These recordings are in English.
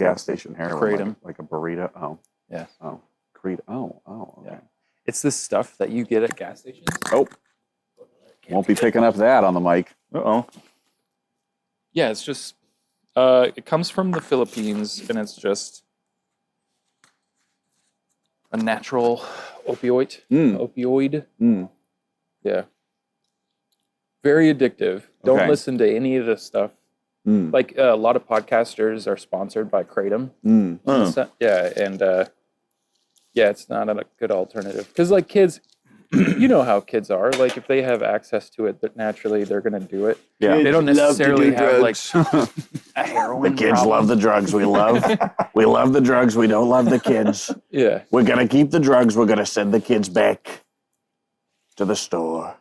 gas station heroin. Kratom. Like a burrito. Oh. Yeah. Oh. Oh. Okay. Yeah. It's this stuff that you get at gas stations. Oh. Won't be picking up that on the mic. Uh-oh. Yeah, it's just, it comes from the Philippines, and it's just a natural opioid. Yeah. Very addictive. Don't listen to any of this stuff. Like a lot of podcasters are sponsored by Kratom. Yeah, it's not a good alternative. Because like kids, you know how kids are. Like if they have access to it, that naturally they're going to do it. Yeah. They don't necessarily have like a heroin The kids problem. love the drugs. We love the drugs. We don't love the kids. Yeah. We're going to keep the drugs. We're going to send the kids back to the store.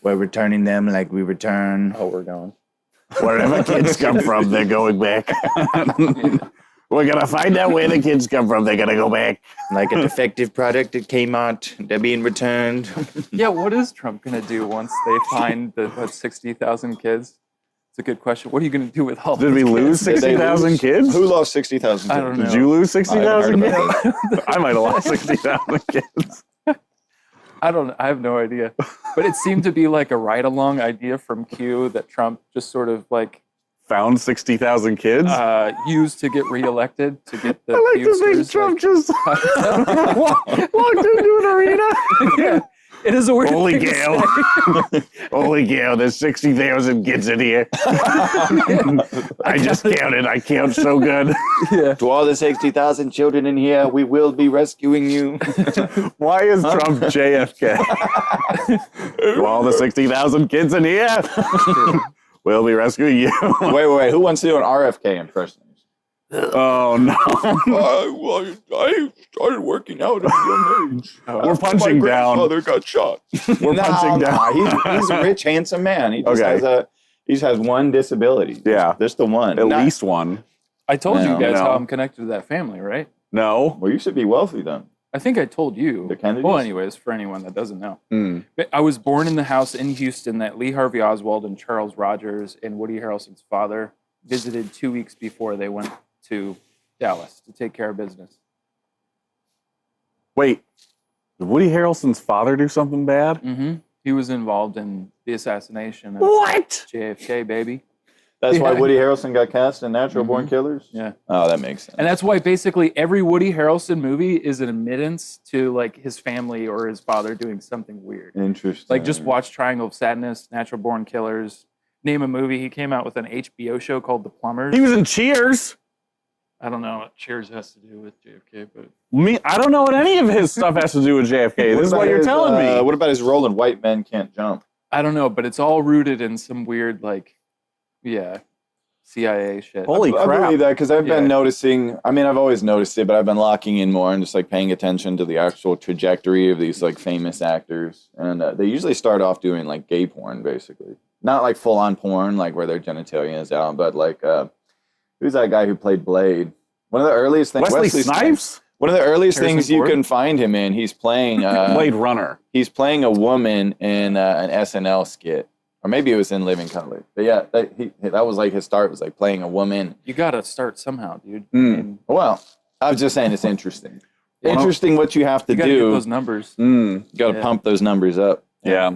We're returning them like we return. Oh, we're going. Wherever kids come from, they're going back. We're going to find out where the kids come from. They're going to go back. Like a defective product at Kmart. They're being returned. Yeah, what is Trump going to do once they find the 60,000 kids? It's a good question. What are you going to do with all Did we these lose kids? 60,000 kids? Who lost 60,000 I kids? don't know. Did you lose 60,000 I heard kids? I might have lost 60,000 kids. I have no idea. But it seemed to be like a ride-along idea from Q that Trump just sort of like Found 60,000 kids? used to get reelected, to get the I like to think Pewsters, Trump like- just walked into an arena. Yeah, it is a weird Holy thing to cow. say. Holy cow, there's 60,000 kids in here. I just counted. I count so good. Yeah. To all the 60,000 children in here, we will be rescuing you. Why is Trump JFK? To all the 60,000 kids in here, we'll be rescuing you. Wait. Who wants to do an RFK impression? Oh, no. I started working out at a young age. We're punching down. My grandfather got shot. We're punching down. He's a rich, handsome man. He just has one disability. Yeah. Just the one. At least one. I told you guys No. how I'm connected to that family, right? No. Well, you should be wealthy then. I think I told you. The Kennedys? Well, anyways, for anyone that doesn't know. Mm. But I was born in the house in Houston that Lee Harvey Oswald and Charles Rogers and Woody Harrelson's father visited 2 weeks before they went to Dallas to take care of business. Wait. Did Woody Harrelson's father do something bad? Mm-hmm. He was involved in the assassination of What? JFK, baby. That's why Yeah. Woody Harrelson got cast in Natural Born Killers? Yeah. Oh, that makes sense. And that's why basically every Woody Harrelson movie is an admittance to like his family or his father doing something weird. Interesting. Like just watch Triangle of Sadness, Natural Born Killers. Name a movie. He came out with an HBO show called The Plumbers. He was in Cheers. I don't know what Cheers has to do with JFK, but I don't know what any of his stuff has to do with JFK. This is what you're telling me. What about his role in White Men Can't Jump? I don't know. But it's all rooted in some weird like, CIA shit. Holy I crap. believe that because I've been Yeah. noticing. I mean, I've always noticed it, but I've been locking in more and just like paying attention to the actual trajectory of these like famous actors. And they usually start off doing like gay porn, basically. Not like full on porn, like where their genitalia is out, but like who's that guy who played Blade? One of the earliest things. Wesley Snipes? One of the earliest Harrison things you Ford? can find him in. He's playing Blade Runner. He's playing a woman in an SNL skit, or maybe it was in Living Color. But yeah, that was like his start. Was like playing a woman. You gotta start somehow, dude. I Mm. mean, Well, I was just saying it's interesting. Yeah. Interesting what you have to you gotta get do. those numbers. You got to Yeah. pump those numbers up. Yeah.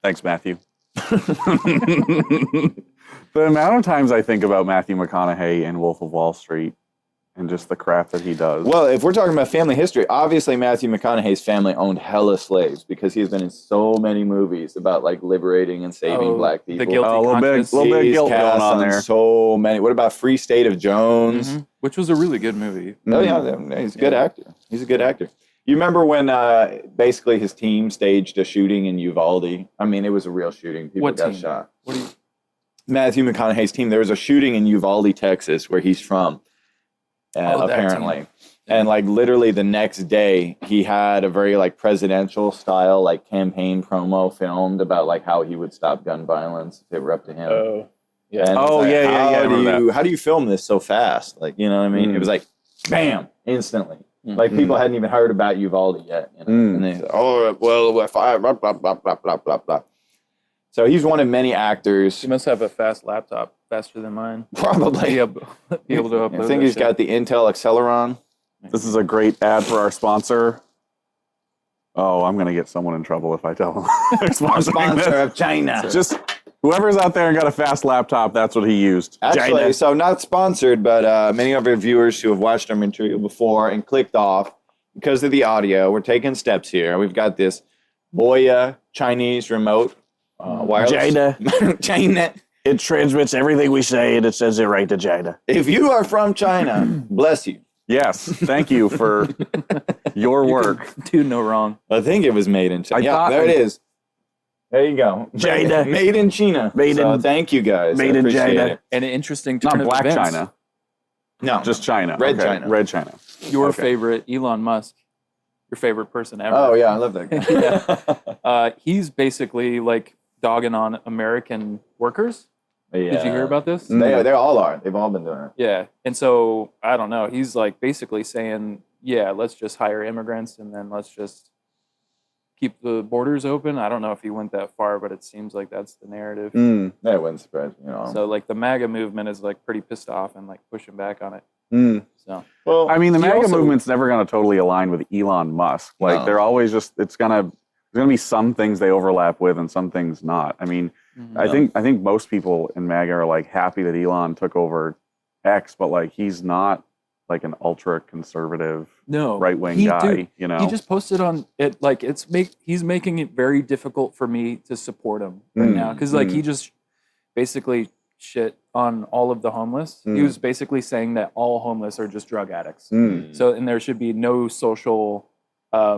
Thanks, Matthew. The amount of times I think about Matthew McConaughey in Wolf of Wall Street and just the crap that he does. Well, if we're talking about family history, obviously Matthew McConaughey's family owned hella slaves because he's been in so many movies about like liberating and saving black people. The guilty a little bit conscience. of He's guilt going cast on there. So many. What about Free State of Jones? Mhm. Which was a really good movie. Oh yeah, he's a good actor. He's a good actor. You remember when basically his team staged a shooting in Uvalde? I mean, it was a real shooting. People What got team? shot. What do you? Matthew McConaughey's team. There was a shooting in Uvalde, Texas, where he's from. that Apparently, team. and like literally the next day, he had a very like presidential style like campaign promo filmed about like how he would stop gun violence if it were up to him. Oh, Yeah. And Oh, it's like, yeah, I how remember do you how do you film this so fast? Like, you know what I mean? It was like, bam, instantly. Like people hadn't even heard about Uvalde yet. You know? And they said, oh, well, if I blah, blah, blah, blah, blah, blah, blah. So he's one of many actors. He must have a fast laptop, faster than mine. Probably. Be able to upload I think he's got the Intel Acceleron. This is a great ad for our sponsor. Oh, I'm going to get someone in trouble if I tell them they're sponsoring Sponsor this. of China. Just whoever's out there and got a fast laptop, that's what he used. Actually, China. so not sponsored, but many of our viewers who have watched our material before and clicked off because of the audio, we're taking steps here. We've got this Boya Chinese remote wireless. China. China. It transmits everything we say and it sends it right to China. If you are from China, bless you. Yes, thank you for your work. Do no wrong. I think it was made in China. I Yeah, thought- there it is. There you go. China. Made in China. Made So in- thank you guys. made I in appreciate China. it. And an interesting Not turn of black events. China, No. just China. Red Okay, China. Red China. Your Okay. favorite, Elon Musk, your favorite person ever. Oh, yeah, I love that guy. He's basically like dogging on American workers. Yeah. Did you hear about this? They all are. They've all been doing it. Yeah. And so, I don't know. He's like basically saying, yeah, let's just hire immigrants and then let's just keep the borders open. I don't know if he went that far, but it seems like that's the narrative. That wouldn't surprise me. So like the MAGA movement is like pretty pissed off and like pushing back on it. So well, I mean, the He MAGA also- movement's never going to totally align with Elon Musk. Like, No. they're always just, there's going to be some things they overlap with and some things not. I mean, I think most people in MAGA are like happy that Elon took over X, but like he's not like an ultra conservative no right wing he- guy. dude, You know, He just posted on it like he's making it very difficult for me to support him right now because like he just basically shit on all of the homeless. He was basically saying that all homeless are just drug addicts. So and there should be no social I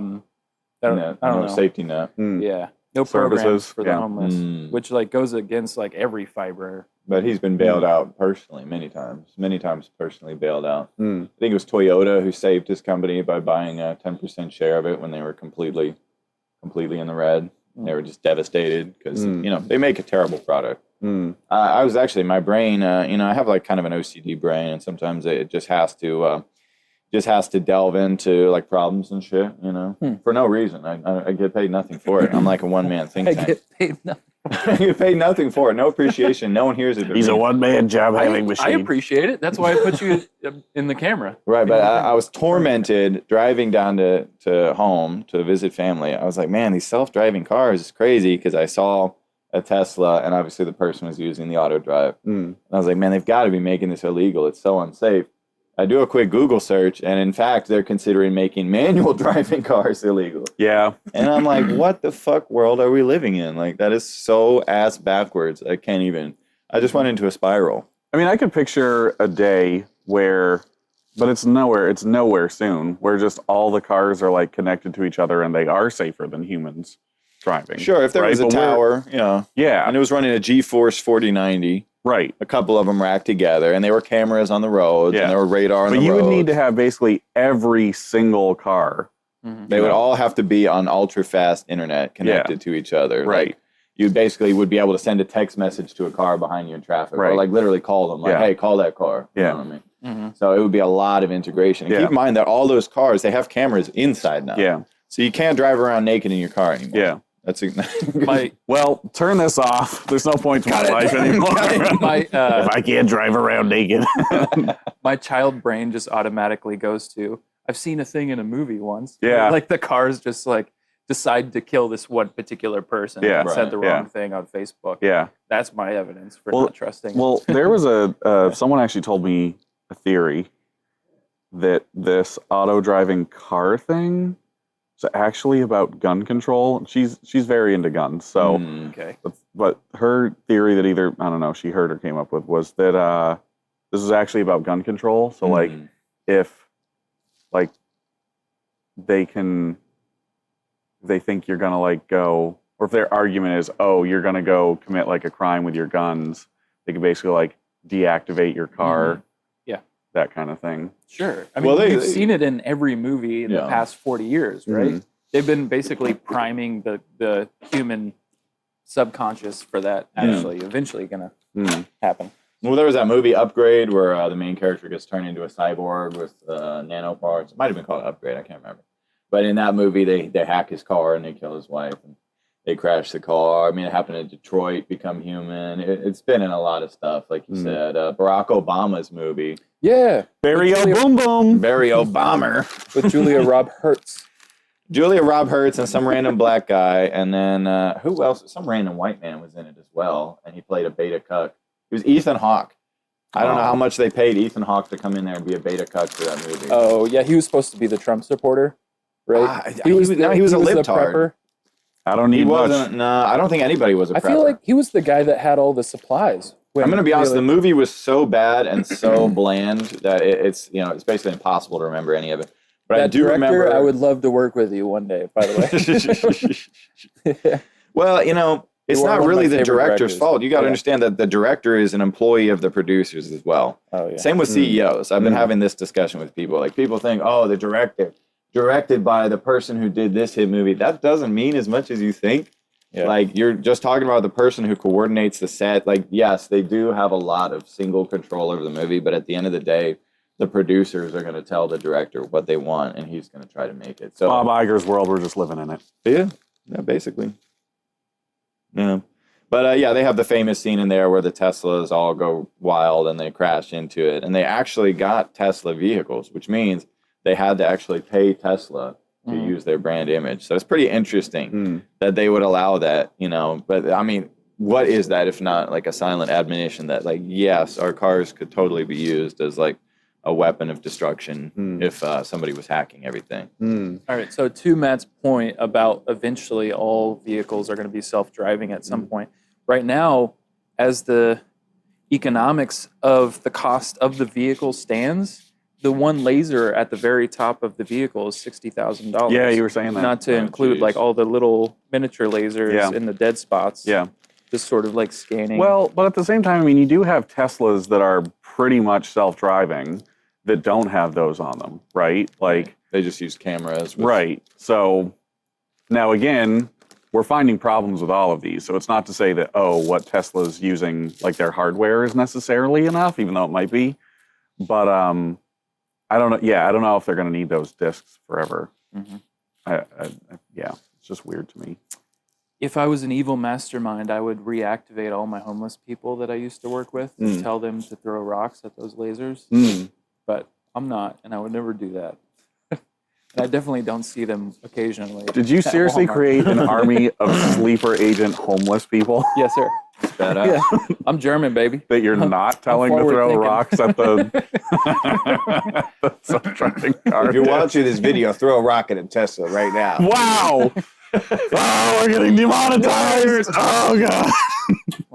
don't know. Safety net. Yeah. No programs Services, for the yeah. homeless, which like goes against like every fiber. But he's been bailed out personally many times personally bailed out. I think it was Toyota who saved his company by buying a 10% share of it when they were completely in the red. They were just devastated because they make a terrible product. I was actually my brain. I have like kind of an OCD brain, and sometimes it just has to delve into like problems and shit. For no reason. I get paid nothing for it. I'm like a one man think I tank. get paid nothing. I get paid nothing for it. No appreciation. No one hears it. but he's me. a one-man job having I machine. appreciate it. That's why I put you in the camera. Right, but I was tormented driving down to home to visit family. I was like, man, these self-driving cars is crazy because I saw a Tesla and obviously the person was using the auto drive. And I was like, man, they've got to be making this illegal. It's so unsafe. I do a quick Google search, and in fact, they're considering making manual driving cars illegal. Yeah. And I'm like, what the fuck world are we living in? Like, that is so ass backwards. I just went into a spiral. I mean, I could picture a day where, but it's nowhere soon, where just all the cars are like connected to each other and they are safer than humans driving. Sure, if there was a But tower, yeah, and it was running a GeForce 4090, right. a couple of them racked together, and there were cameras on the roads, and there were radar on the But roads. you would need to have basically every single car. They would all have to be on ultra-fast internet connected to each other. Right. Like, you basically would be able to send a text message to a car behind you in traffic, or Right. like literally call them, like, Yeah. hey, call that car. You Yeah. know what I mean? So it would be a lot of integration. And Yeah. keep in mind that all those cars, they have cameras inside now. Yeah. So you can't drive around naked in your car anymore. Yeah. That's Well, turn this off. There's no point to my life anymore. My if I can't drive around naked. my child brain just automatically goes to, I've seen a thing in a movie once. Yeah. Like the cars just like decide to kill this one particular person Yeah. and said the Right. wrong thing on Facebook. Yeah. That's my evidence for Well- not trusting. Well, there was someone actually told me a theory that this auto driving car thing is actually about gun control. She's very into guns, so Okay. but her theory that either I don't know she heard or came up with was that this is actually about gun control. So like if like they think you're gonna like go, or if their argument is, oh, you're gonna go commit like a crime with your guns, they can basically like deactivate your car, that kind of thing. Sure. I mean, Well, you've seen it in every movie in the past 40 years, right? They've been basically priming the human subconscious for that actually eventually going to happen. Well, there was that movie Upgrade where the main character gets turned into a cyborg with nano parts. It might have been called Upgrade. I can't remember. But in that movie, they hack his car and they kill his wife. And they crash the car. I mean, it happened in Detroit, Become Human. It's been in a lot of stuff, like you said. Barack Obama's movie. Yeah. Barry Boom Boom. Barry Obama. With Julia Roberts. Julia Roberts and some random black guy. And then who else? Some random white man was in it as well. And he played a beta cuck. It was Ethan Hawke. I don't know how much they paid Ethan Hawke to come in there and be a beta cuck for that movie. Oh, yeah. He was supposed to be the Trump supporter, right? He was a libtard. I don't need much. I don't think anybody was a prepper. I feel like he was the guy that had all the supplies. I'm going to be honest. The movie was so bad and so bland that it's basically impossible to remember any of it. But I do remember. I would love to work with you one day, by the way. Well, it's not really the director's fault. You got to understand that the director is an employee of the producers as well. Oh, yeah. Same with CEOs. I've been having this discussion with people. Like, people think, oh, the director, directed by the person who did this hit movie. That doesn't mean as much as you think. Yeah. Like, you're just talking about the person who coordinates the set. Like, yes, they do have a lot of single control over the movie, but at the end of the day, the producers are going to tell the director what they want, and he's going to try to make it. So Bob Iger's world, we're just living in it. Yeah, basically. Yeah. But, they have the famous scene in there where the Teslas all go wild and they crash into it. And they actually got Tesla vehicles, which means they had to actually pay Tesla to use their brand image. So it's pretty interesting that they would allow that, But, I mean, what is that if not like a silent admonition that, like, yes, our cars could totally be used as, like, a weapon of destruction if somebody was hacking everything. All right, so to Matt's point about eventually all vehicles are going to be self-driving at some point. Right now, as the economics of the cost of the vehicle stands, the one laser at the very top of the vehicle is $60,000. Yeah, you were saying that. Not to include like all the little miniature lasers in the dead spots. Yeah. Just sort of like scanning. Well, but at the same time, I mean, you do have Teslas that are pretty much self-driving that don't have those on them, right? Like, they just use cameras. Right. So now again, we're finding problems with all of these. So it's not to say that, what Tesla's using, like, their hardware is necessarily enough, even though it might be. But I don't know. Yeah, I don't know if they're going to need those discs forever. It's just weird to me. If I was an evil mastermind, I would reactivate all my homeless people that I used to work with and tell them to throw rocks at those lasers. But I'm not, and I would never do that. And I definitely don't see them occasionally. Did you seriously create an army of sleeper agent homeless people? Yes, sir. Yeah. I'm German, baby. That you're not telling to throw rocks at the self-driving car. If you're watching this video, throw a rock at a Tesla right now. Wow. We're getting demonetized. Oh, God.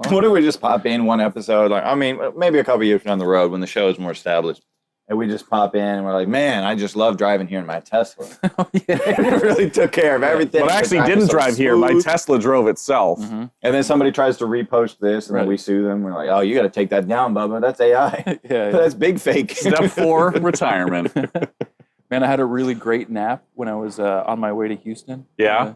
What if we just pop in one episode? Like, I mean, maybe a couple years down the road when the show is more established. And we just pop in and we're like, man, I just love driving here in my Tesla. It really took care of everything. But I actually didn't drive here. My Tesla drove itself. And then somebody tries to repost this and then we sue them. We're like, oh, you got to take that down, Bubba. That's AI. That's big fake. Step 4, retirement. Man, I had a really great nap when I was on my way to Houston. Yeah?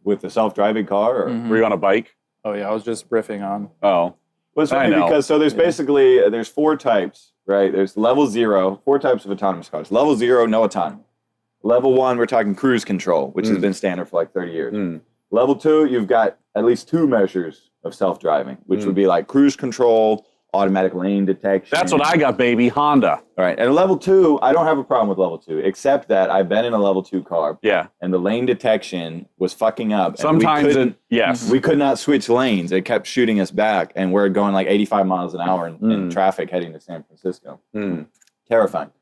With the self-driving car? Or? Were you on a bike? Oh, yeah. I was just riffing on. Oh. Well, it's funny because there's basically, there's 4 types, right? There's level 0, 4 types of autonomous cars. Level 0, no autonomy. Level 1, we're talking cruise control, which has been standard for like 30 years. Level 2, you've got at least 2 measures of self-driving, which would be like cruise control, automatic lane detection. That's what I got, baby. Honda. All right. And level 2, I don't have a problem with level 2, except that I've been in a level 2 car. Yeah. And the lane detection was fucking up. Sometimes we could not switch lanes. It kept shooting us back, and we're going like 85 miles an hour in traffic heading to San Francisco. Terrifying.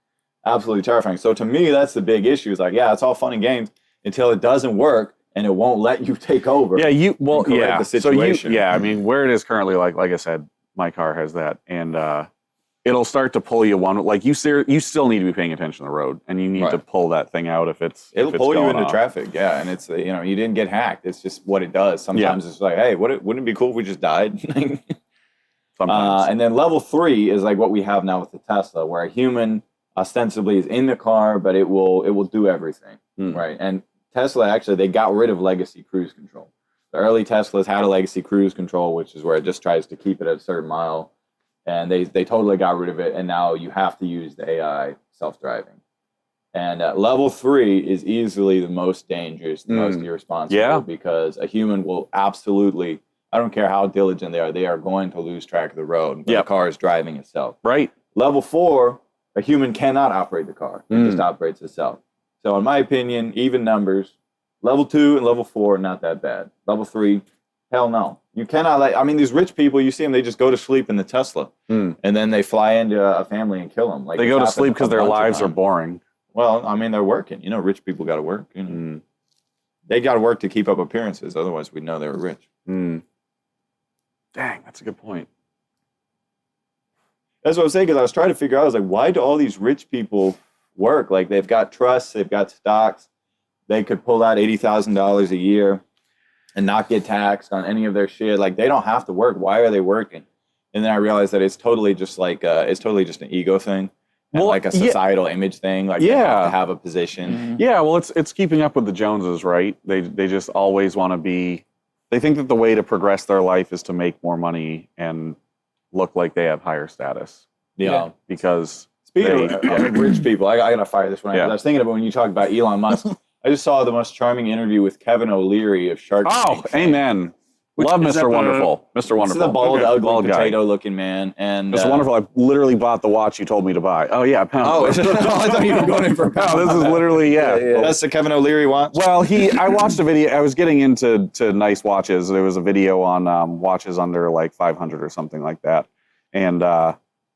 Absolutely terrifying. So to me, that's the big issue. It's like, yeah, it's all fun and games until it doesn't work and it won't let you take over. Yeah, the situation. So I mean, where it is currently, like I said, my car has that, and it'll start to pull you one. Like you still need to be paying attention to the road, and you need to pull that thing out if it'll pull you into traffic. Yeah, and it's you didn't get hacked. It's just what it does. Sometimes it's like, hey, wouldn't it be cool if we just died? Sometimes. And then level 3 is like what we have now with the Tesla, where a human ostensibly is in the car, but it will do everything, right? And Tesla actually they got rid of legacy cruise control. The early Teslas had a legacy cruise control, which is where it just tries to keep it at a certain mile. And they totally got rid of it. And now you have to use the AI self-driving. And level 3 is easily the most dangerous, the most irresponsible, because a human will absolutely, I don't care how diligent they are going to lose track of the road when the car is driving itself. Right. Level 4, a human cannot operate the car. It just operates itself. So in my opinion, even numbers, level 2 and level 4 are not that bad. Level 3, hell no. You cannot these rich people, you see them, they just go to sleep in the Tesla. And then they fly into a family and kill them. Like, they go to sleep because their lives are boring. Well, I mean, they're working. You know, rich people got to work. You know. They got to work to keep up appearances. Otherwise, we'd know they were rich. Dang, that's a good point. That's what I was saying, because I was trying to figure out, I was like, why do all these rich people work? Like, they've got trusts, they've got stocks. They could pull out $80,000 a year and not get taxed on any of their shit. Like, they don't have to work. Why are they working? And then I realized that it's totally just like, it's totally just an ego thing. And like a societal image thing, like they have to have a position. Yeah, well, it's keeping up with the Joneses, right? They just always want to be. They think that the way to progress their life is to make more money and look like they have higher status. Yeah, because speaking of rich people, I gotta fire this one. I was thinking about when you talked about Elon Musk. I just saw the most charming interview with Kevin O'Leary of Shark Tank. Oh, amen. Love Mr. Wonderful. Mr. Wonderful. This is the bald, ugly, bald potato-looking man. And Mr. Wonderful, I literally bought the watch you told me to buy. Oh, yeah, pound. Oh, I thought you were going in for a pound. No, this is literally, That's the Kevin O'Leary watch? Well, I watched a video. I was getting into nice watches. There was a video on watches under like 500 or something like that. And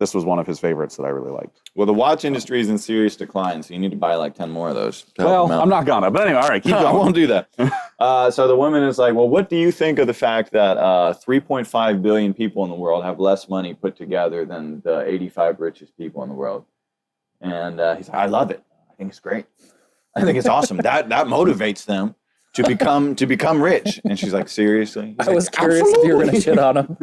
this was one of his favorites that I really liked. Well, the watch industry is in serious decline, so you need to buy like 10 more of those. Well, I'm not gonna. But anyway, all right, keep going. I won't do that. So the woman is like, well, what do you think of the fact that 3.5 billion people in the world have less money put together than the 85 richest people in the world? And he's like, I love it. I think it's great. I think it's awesome. That motivates them to become rich. And she's like, seriously? I was curious if you were going to shit on him.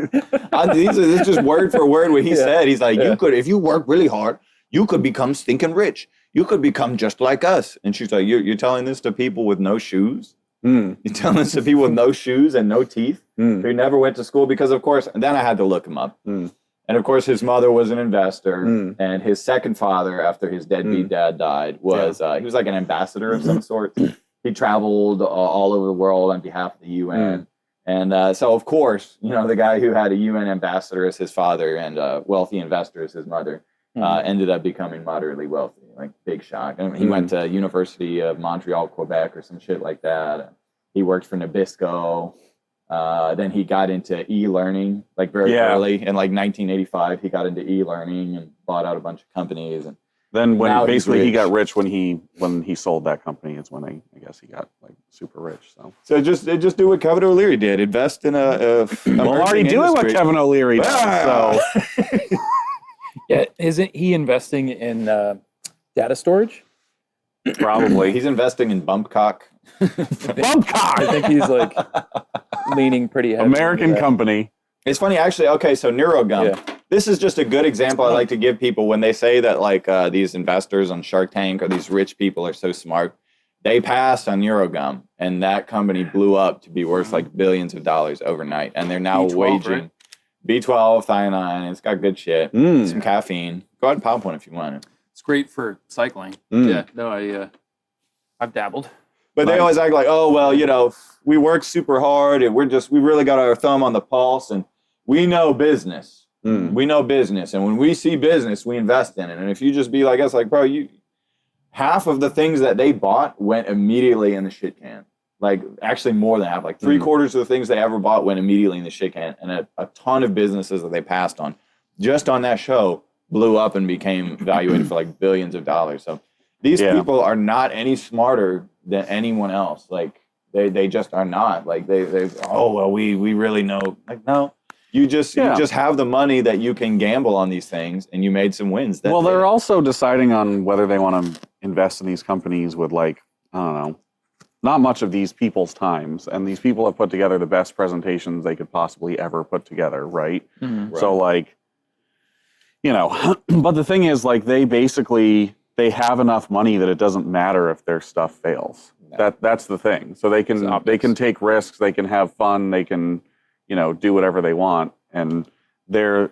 This is just word for word what he said. He's like, you could, if you work really hard, you could become stinking rich. You could become just like us. And she's like, you're telling this to people with no shoes? You're telling this to people with no shoes and no teeth who never went to school? Because, of course, and then I had to look him up. And, of course, his mother was an investor. And his second father, after his deadbeat dad died, was he was like an ambassador of some sort. He traveled all over the world on behalf of the UN. And so, of course, you know, the guy who had a UN ambassador as his father and a wealthy investor as his mother ended up becoming moderately wealthy. Like, big shock. I mean, he went to University of Montreal, Quebec or some shit like that. He worked for Nabisco. Then he got into e-learning, like very early. In like 1985, he got into e-learning and bought out a bunch of companies. And then when basically he got rich when he sold that company, it's when I guess he got like super rich. So just do what Kevin O'Leary did. Invest in a well, already doing what Kevin O'Leary does. So yeah, isn't he investing in data storage? Probably. He's investing in bump cock. Bump cock. I think he's like leaning pretty heavy. American company. It's funny, actually. Okay, so NeuroGum. Yeah. This is just a good example I like to give people when they say that like these investors on Shark Tank or these rich people are so smart. They passed on NeuroGum, and that company blew up to be worth like billions of dollars overnight. And they're now B12, waging right? B12, thiamine. It's got good shit. Some caffeine. Go ahead and pop one if you want. It's great for cycling. Yeah, no, I've dabbled. But they always act like, oh, well, you know, we work super hard and we really got our thumb on the pulse and we know business. We know business. And when we see business, we invest in it. And if you just be like us, like, bro, half of the things that they bought went immediately in the shit can. Like, actually more than half. Like, 3/4 of the things they ever bought went immediately in the shit can. And a ton of businesses that they passed on, just on that show, blew up and became valuated for like billions of dollars. So these people are not any smarter than anyone else. Like, they just are not. Like, they oh, well, we really know. Like, no. You just have the money that you can gamble on these things, and you made some wins. Well, they're also deciding on whether they want to invest in these companies with, like, I don't know, not much of these people's times. And these people have put together the best presentations they could possibly ever put together, right? So, like, you know, but the thing is, like, they have enough money that it doesn't matter if their stuff fails. No. That's the thing. So they can take risks, they can have fun, they can, you know, do whatever they want, and they're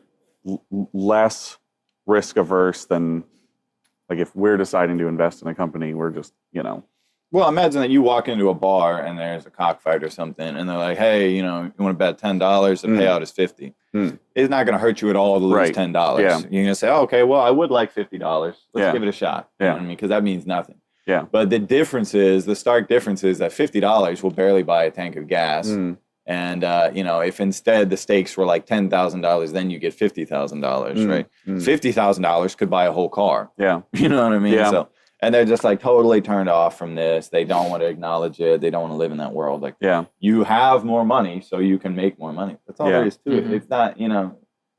less risk averse than Like if we're deciding to invest in a company, we're just, Well, imagine that you walk into a bar and there's a cockfight or something, and they're like, "Hey, you want to bet $10? The payout is $50." It's not going to hurt you at all to lose $10. Yeah. You're going to say, oh, "Okay, well, I would like $50. Let's give it a shot." You know Yeah. what I mean? Because that means nothing. Yeah. But the stark difference is that $50 will barely buy a tank of gas. And, if instead the stakes were like $10,000, then you get $50,000, right? $50,000 could buy a whole car. Yeah. You know what I mean? Yeah. So, and they're just like totally turned off from this. They don't want to acknowledge it. They don't want to live in that world. Like, you have more money, so you can make more money. That's all there is to it. It's not,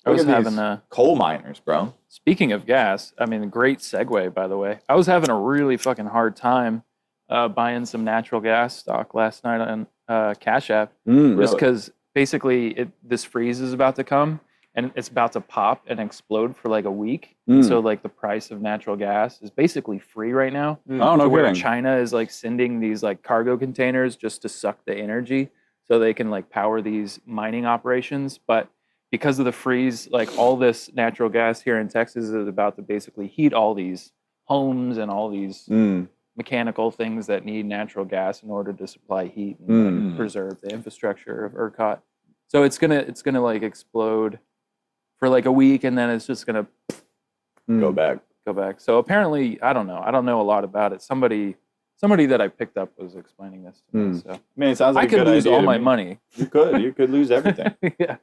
I was having a coal miners, bro. Speaking of gas, I mean, a great segue, by the way. I was having a really fucking hard time buying some natural gas stock last night on Cash App, just because basically this freeze is about to come and it's about to pop and explode for like a week. So like the price of natural gas is basically free right now. Oh, no where kidding. China is like sending these like cargo containers just to suck the energy so they can like power these mining operations. But because of the freeze, like all this natural gas here in Texas is about to basically heat all these homes and all these mechanical things that need natural gas in order to supply heat and like, preserve the infrastructure of ERCOT. So it's gonna like explode for like a week, and then it's just gonna go back. So apparently, I don't know a lot about it. Somebody that I picked up was explaining this to me. So I mean, it sounds like I could a good lose idea all to my me. money. You could lose everything. Yeah.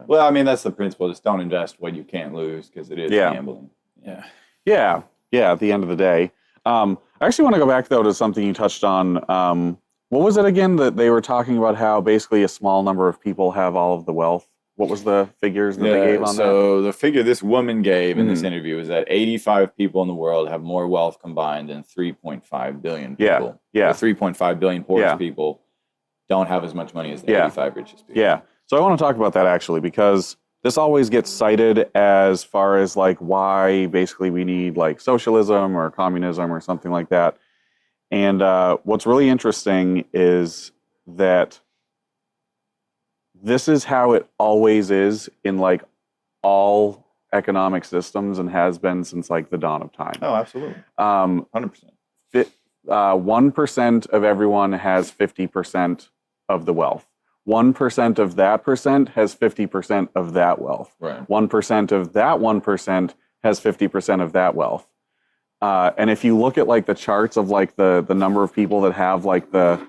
Well, I mean, that's the principle. Just don't invest what you can't lose, because it is gambling. Yeah. At the end of the day. I actually want to go back, though, to something you touched on. What was it again that they were talking about, how basically a small number of people have all of the wealth? What was the figures that they gave on that? So the figure this woman gave in this interview is that 85 people in the world have more wealth combined than 3.5 billion people. Yeah. The 3.5 billion poorest people don't have as much money as the 85 richest people. Yeah. So I want to talk about that, actually, because this always gets cited as far as like why basically we need like socialism or communism or something like that. And what's really interesting is that this is how it always is in like all economic systems, and has been since like the dawn of time. Oh, absolutely. 100%. 1% of everyone has 50% of the wealth. 1% of that percent has 50% of that wealth. Right. 1% of that 1% has 50% of that wealth. And if you look at like the charts of like the number of people that have like the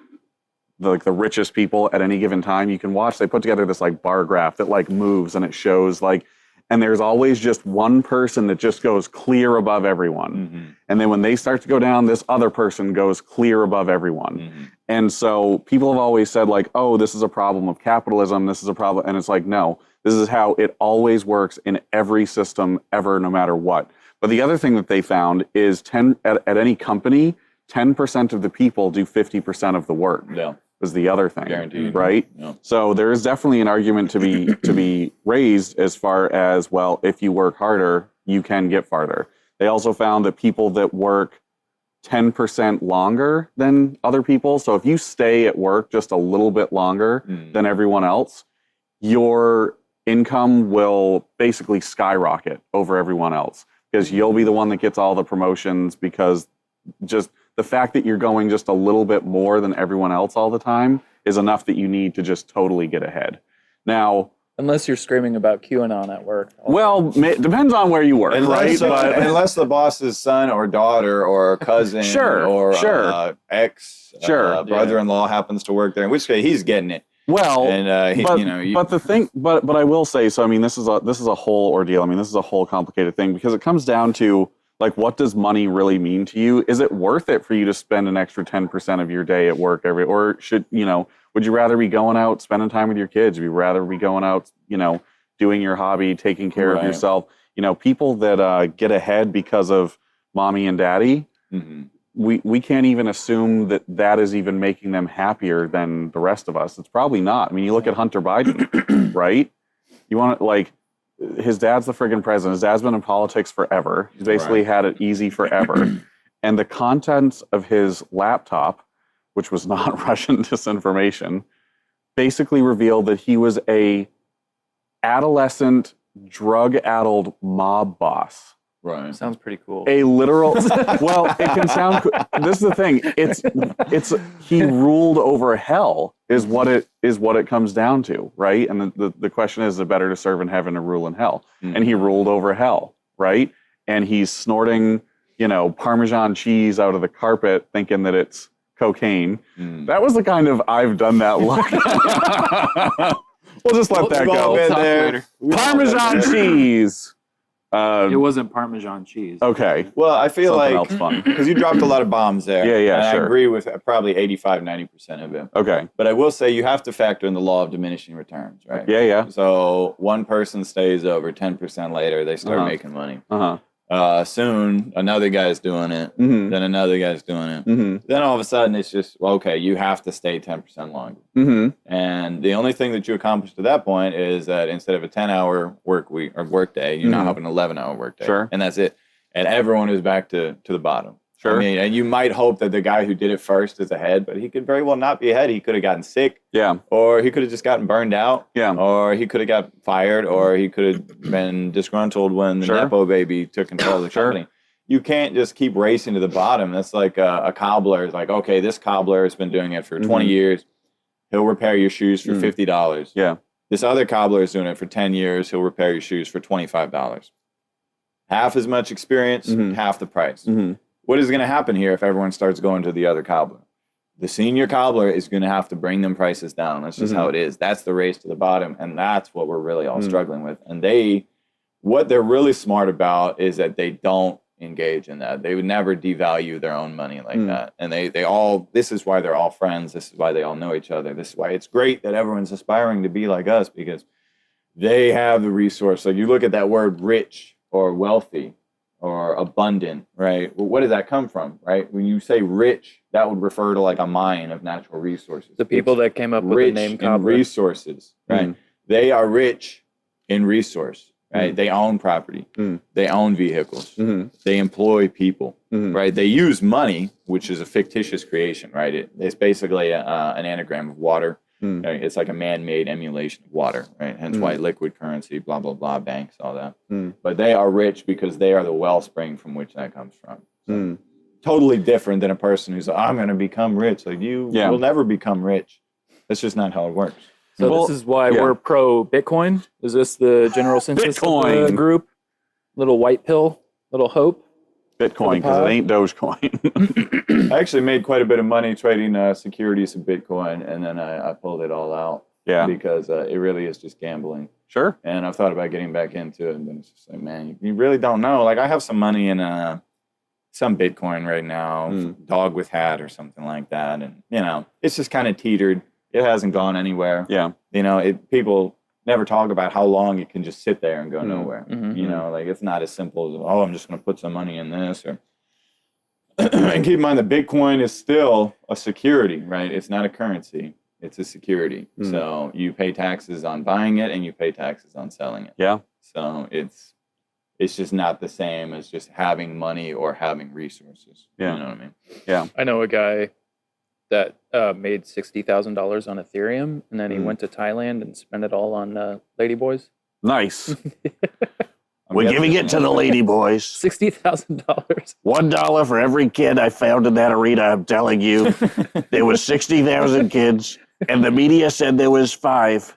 richest people at any given time, you can watch, they put together this like bar graph that like moves, and it shows like, and there's always just one person that just goes clear above everyone. And then when they start to go down, this other person goes clear above everyone. And so people have always said like, oh, this is a problem of capitalism. This is a problem. And it's like, no, this is how it always works in every system ever, no matter what. But the other thing that they found is at any company, 10% of the people do 50% of the work. Yeah. Was the other thing. Guaranteed. Right? Yeah. So there is definitely an argument to be raised as far as, well, if you work harder, you can get farther. They also found that people that work 10% longer than other people, so if you stay at work just a little bit longer than everyone else, your income will basically skyrocket over everyone else, because you'll be the one that gets all the promotions, because just the fact that you're going just a little bit more than everyone else all the time is enough that you need to just totally get ahead. Now, unless you're screaming about QAnon at work. Well, it depends on where you work, right? Unless the boss's son or daughter or cousin or ex brother-in-law happens to work there, in which case he's getting it. Well, and but the thing, but I will say, so I mean, this is a whole ordeal. I mean, this is a whole complicated thing, because it comes down to, like, what does money really mean to you? Is it worth it for you to spend an extra 10% of your day at work or should, would you rather be going out, spending time with your kids? Would you rather be going out, doing your hobby, taking care of yourself? People that get ahead because of mommy and daddy, we can't even assume that is even making them happier than the rest of us. It's probably not. I mean, you look at Hunter Biden, right? You want to, like, his dad's the friggin' president. His dad's been in politics forever. He's basically had it easy forever. And the contents of his laptop, which was not Russian disinformation, basically revealed that he was a adolescent, drug-addled mob boss Right. Sounds pretty cool. A literal. Well, it can sound. This is the thing. It's he ruled over hell is what it comes down to, right? And the question is it better to serve in heaven or rule in hell? And he ruled over hell, right? And he's snorting, Parmesan cheese out of the carpet, thinking that it's cocaine. That was the kind of I've done that look. We'll just let that go. We'll talk later. Parmesan cheese. It wasn't Parmesan cheese. Okay. Well, I feel Something like, else fun. because you dropped a lot of bombs there. Yeah, and sure. I agree with probably 85-90% of it. Okay. But I will say you have to factor in the law of diminishing returns, right? Yeah. So one person stays over, 10% later, they start making money. Soon, another guy's doing it. Mm-hmm. Then another guy's doing it. Mm-hmm. Then all of a sudden, it's just, well, okay, you have to stay 10% longer. Mm-hmm. And the only thing that you accomplished at that point is that instead of a 10-hour work week or work day, you now have an 11-hour work day. Sure. And that's it. And everyone is back to the bottom. Sure. I mean, and you might hope that the guy who did it first is ahead, but he could very well not be ahead. He could have gotten sick. Yeah. Or he could have just gotten burned out. Yeah. Or he could have got fired. Or he could have been disgruntled when the Nepo baby took control of the company. You can't just keep racing to the bottom. That's like a cobbler. It's like, okay, this cobbler has been doing it for 20 years. He'll repair your shoes for $50. Yeah. This other cobbler is doing it for 10 years. He'll repair your shoes for $25. Half as much experience, half the price. Mm-hmm. What is going to happen here if everyone starts going to the other cobbler? The senior cobbler is going to have to bring them prices down. That's just how it is. That's the race to the bottom, and that's what we're really all struggling with. And what they're really smart about is that they don't engage in that. They would never devalue their own money like that. And this is why they're all friends. This is why they all know each other. This is why it's great that everyone's aspiring to be like us, because they have the resource. So you look at that word rich or wealthy or abundant, right? Well, what does that come from, right? When you say rich, that would refer to like a mine of natural resources. The people that came up with the name in cobbler. resources, right? They are rich in resource, right? They own property. They own vehicles. They employ people, right? They use money, which is a fictitious creation, right? It's basically an anagram of water. Right? It's like a man-made emulation of water, right? Hence why liquid currency, blah, blah, blah, banks, all that. But they are rich because they are the wellspring from which that comes from. So, totally different than a person who's like, I'm going to become rich. Like, you will never become rich. That's just not how it works. So this is why we're pro Bitcoin. Is this the general census of the group? Little white pill, little hope. Bitcoin, because it ain't Dogecoin. I actually made quite a bit of money trading securities of Bitcoin, and then I pulled it all out. Yeah. Because it really is just gambling. Sure. And I've thought about getting back into it, and then it's just like, man, you really don't know. Like, I have some money in some Bitcoin right now, dog with hat or something like that, and it's just kind of teetered. It hasn't gone anywhere. Yeah. People never talk about how long it can just sit there and go nowhere. Like, it's not as simple as, I'm just going to put some money in this. Or and keep in mind that Bitcoin is still a security, right? It's not a currency. It's a security. So you pay taxes on buying it and you pay taxes on selling it. Yeah. So it's just not the same as just having money or having resources. Yeah. You know what I mean? Yeah. I know a guy that made $60,000 on Ethereum, and then he went to Thailand and spent it all on ladyboys. Nice. We're giving it to the lady boys. $60,000. $1 for every kid I found in that arena. I'm telling you, there was 60,000 kids, and the media said there was 5.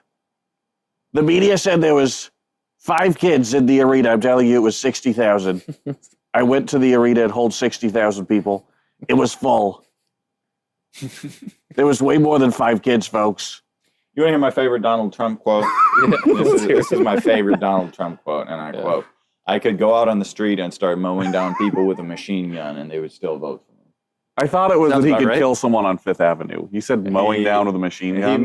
The media said there was 5 kids in the arena. I'm telling you, it was 60,000. I went to the arena and hold 60,000 people. It was full. There was way more than 5 kids, folks. You want to hear my favorite Donald Trump quote? This is my favorite Donald Trump quote, and I quote, I could go out on the street and start mowing down people with a machine gun, and they would still vote for me. I thought it was Sounds that he about could right. kill someone on Fifth Avenue. He said mowing down with a machine gun. He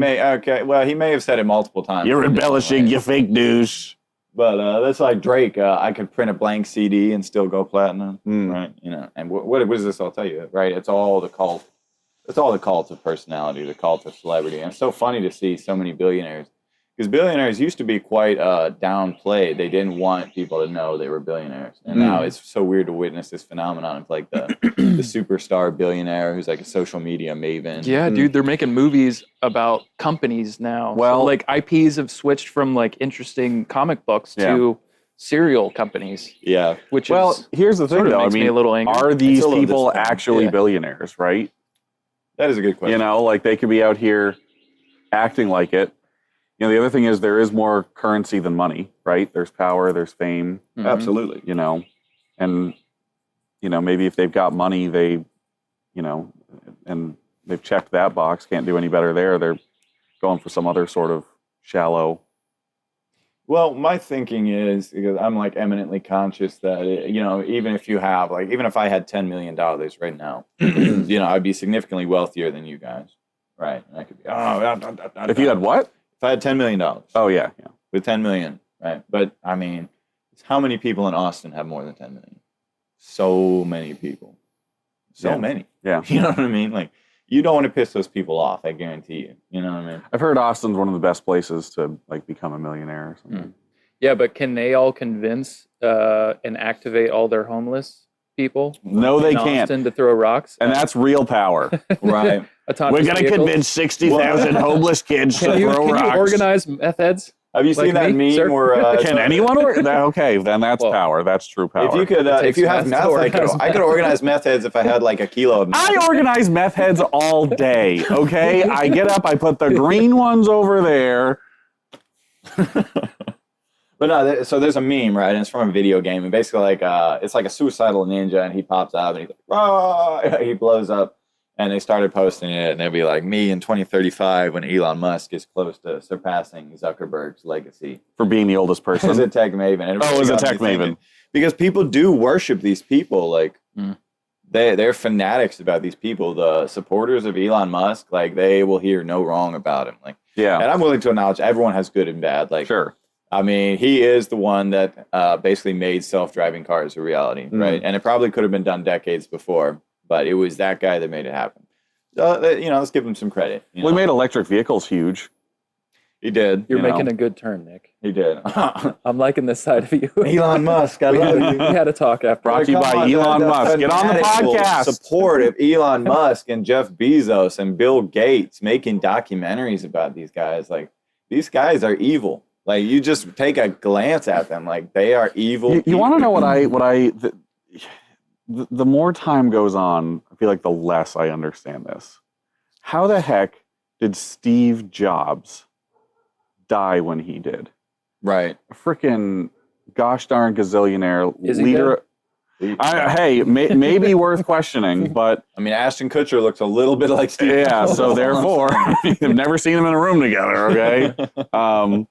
may have said it multiple times. You're embellishing your fake news. But that's like Drake. I could print a blank CD and still go platinum, right? And what does this all tell you, right? It's all the cult. It's all the cult of personality, the cult of celebrity. And it's so funny to see so many billionaires, because billionaires used to be quite downplayed. They didn't want people to know they were billionaires. And now it's so weird to witness this phenomenon of like the superstar billionaire who's like a social media maven. Yeah, dude, they're making movies about companies now. Well, so, like IPs have switched from like interesting comic books to cereal companies, Yeah. which Well, is here's the thing, sort of though. I makes me mean, a little angry. are these It's a little people disappointing. actually Yeah. billionaires, right? That is a good question. You know, like they could be out here acting like it. You know, the other thing is there is more currency than money, right? There's power, there's fame, Mhm. Absolutely. you know, and, you know, maybe if they've got money, they, you know, and they've checked that box, can't do any better there. They're going for some other sort of shallow. Well, my thinking is, because I'm like eminently conscious that, you know, even if you have, like, even if I had $10 million right now, you know, I'd be significantly wealthier than you guys. Right. And I could be, If you had what? if I had $10 million Oh, yeah. Yeah. with 10 million, right? But I mean, how many people in Austin have more than 10 million? So many people. So Yeah. many. Yeah. You know what I mean? Like, you don't want to piss those people off, I guarantee you. You know what I mean? I've heard Austin's one of the best places to like become a millionaire or something. Yeah, but can they all convince and activate all their homeless people No, they in can't. Austin to throw rocks? And that's real power. Right. Autonomous We're going to vehicles? convince 60,000 homeless kids to Can you throw rocks. organize meth heads? Have you seen Like that me, meme sir? where Can anyone? Okay, then that's Well, power. That's true power. if you could, It if takes you have meth meth, to I could organize meth heads if I had like a kilo of meth. I organize meth heads all day, okay? I get up, I put the green ones over there. But no, so there's a meme, right? And it's from a video game, and basically like it's like a suicidal ninja, and he pops up and he's like, "Rah!" He blows up, and they started posting it, and they'll be like, me in 2035 when Elon Musk is close to surpassing Zuckerberg's legacy For being the oldest as person. a tech maven. And it Oh, really as a got me tech thinking, maven. because people do worship these people, like. Mm. They're fanatics about these people. The supporters of Elon Musk, like they will hear no wrong about him. Like, Yeah, and I'm willing to acknowledge everyone has good and bad. Like, sure. I mean, he is the one that basically made self-driving cars a reality, right? And it probably could have been done decades before, but it was that guy that made it happen. So, you know, let's give him some credit. You We know? made electric vehicles huge. He did. You're You know. making a good turn, Nick. He did. I'm liking this side of you. Elon Musk, I love you. We had a talk after. Brought to you by Elon Musk. Get on the fanatical podcast. Support of Elon Musk and Jeff Bezos and Bill Gates making documentaries about these guys. Like, these guys are evil. Like, you just take a glance at them, like they are evil. You want to know the more time goes on, I feel like the less I understand this. How the heck did Steve Jobs die when he did? Right. A freaking gosh darn gazillionaire Is he leader. Hey, maybe worth questioning, but I mean, Ashton Kutcher looks a little bit like Steve. yeah. Jobs. So therefore, I've never seen them in a room together. Okay.